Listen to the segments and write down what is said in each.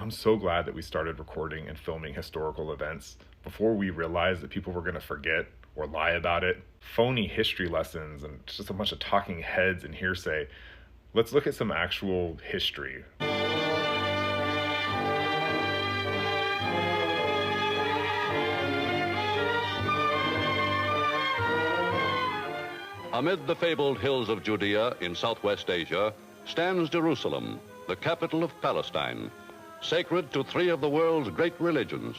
I'm so glad that we started recording and filming historical events before we realized that people were going to forget or lie about it. Phony history lessons and just a bunch of talking heads and hearsay. Let's look at some actual history. Amid the fabled hills of Judea in Southwest Asia stands Jerusalem, the capital of Palestine, sacred to three of the world's great religions.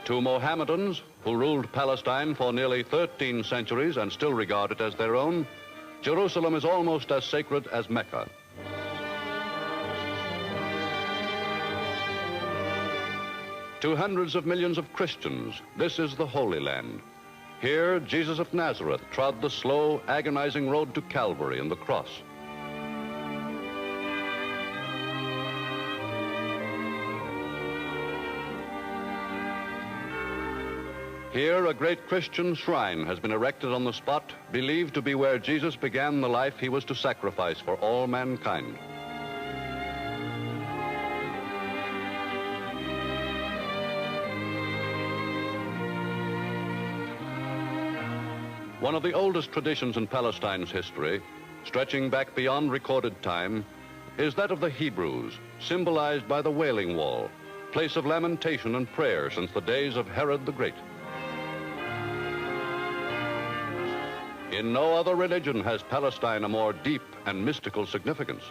To Mohammedans, who ruled Palestine for nearly 13 centuries and still regard it as their own, Jerusalem is almost as sacred as Mecca. To hundreds of millions of Christians, this is the Holy Land. Here, Jesus of Nazareth trod the slow, agonizing road to Calvary and the cross. Here, a great Christian shrine has been erected on the spot believed to be where Jesus began the life he was to sacrifice for all mankind. One of the oldest traditions in Palestine's history, stretching back beyond recorded time, is that of the Hebrews, symbolized by the Wailing Wall, place of lamentation and prayer since the days of Herod the Great. In no other religion has Palestine a more deep and mystical significance.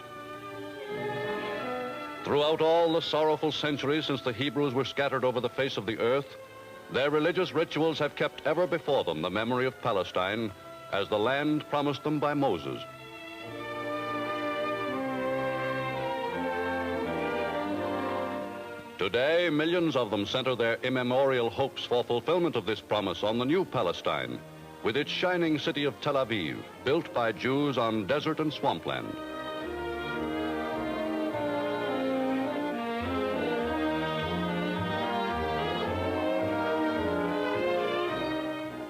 Throughout all the sorrowful centuries since the Hebrews were scattered over the face of the earth, their religious rituals have kept ever before them the memory of Palestine as the land promised them by Moses. Today, millions of them center their immemorial hopes for fulfillment of this promise on the new Palestine, with its shining city of Tel Aviv, built by Jews on desert and swampland.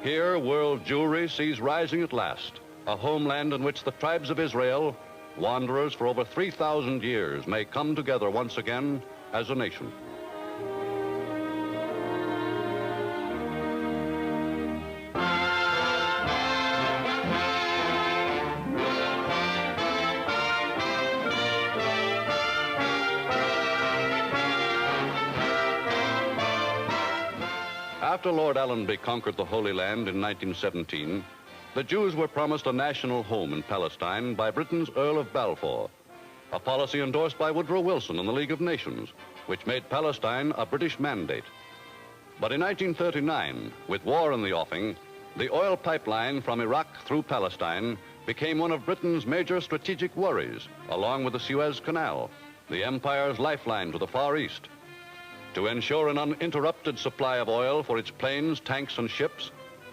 Here, world Jewry sees rising at last, a homeland in which the tribes of Israel, wanderers for over 3,000 years, may come together once again as a nation. After Lord Allenby conquered the Holy Land in 1917, the Jews were promised a national home in Palestine by Britain's Earl of Balfour, a policy endorsed by Woodrow Wilson and the League of Nations, which made Palestine a British mandate. But in 1939, with war in the offing, the oil pipeline from Iraq through Palestine became one of Britain's major strategic worries, along with the Suez Canal, the empire's lifeline to the Far East. To ensure an uninterrupted supply of oil for its planes, tanks, and ships,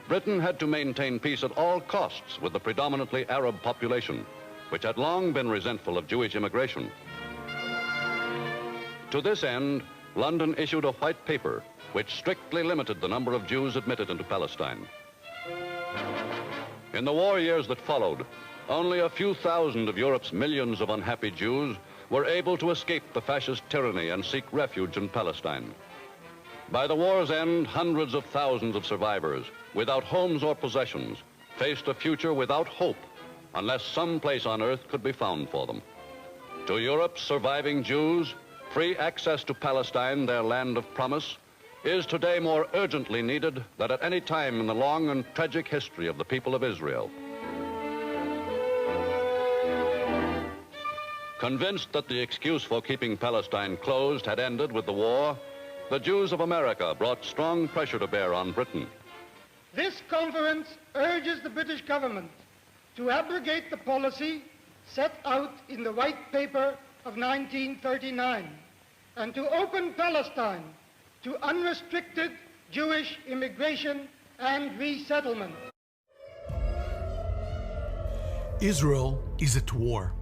Britain had to maintain peace at all costs with the predominantly Arab population, which had long been resentful of Jewish immigration. To this end, London issued a white paper which strictly limited the number of Jews admitted into Palestine. In the war years that followed, only a few thousand of Europe's millions of unhappy Jews were able to escape the fascist tyranny and seek refuge in Palestine. By the war's end, hundreds of thousands of survivors, without homes or possessions, faced a future without hope unless some place on earth could be found for them. To Europe's surviving Jews, free access to Palestine, their land of promise, is today more urgently needed than at any time in the long and tragic history of the people of Israel. Convinced that the excuse for keeping Palestine closed had ended with the war, the Jews of America brought strong pressure to bear on Britain. This conference urges the British government to abrogate the policy set out in the White Paper of 1939 and to open Palestine to unrestricted Jewish immigration and resettlement. Israel is at war.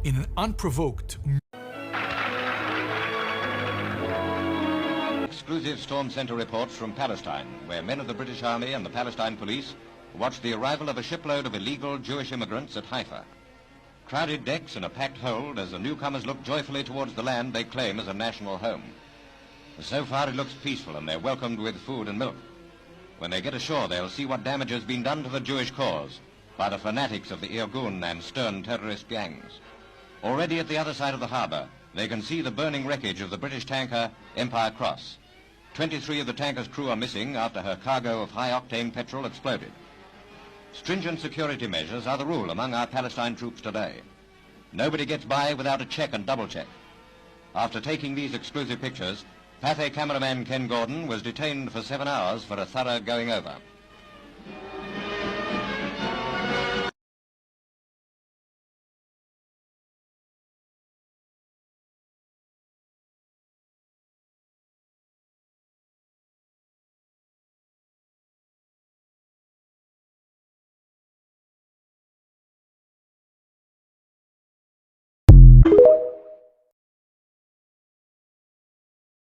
In an unprovoked... Exclusive Storm Center reports from Palestine, where men of the British Army and the Palestine police watched the arrival of a shipload of illegal Jewish immigrants at Haifa. Crowded decks and a packed hold as the newcomers look joyfully towards the land they claim as a national home. So far it looks peaceful and they're welcomed with food and milk. When they get ashore, they'll see what damage has been done to the Jewish cause by the fanatics of the Irgun and Stern terrorist gangs. Already at the other side of the harbour, they can see the burning wreckage of the British tanker Empire Cross. 23 of the tanker's crew are missing after her cargo of high-octane petrol exploded. Stringent security measures are the rule among our Palestine troops today. Nobody gets by without a check and double-check. After taking these exclusive pictures, Pathé cameraman Ken Gordon was detained for 7 hours for a thorough going over.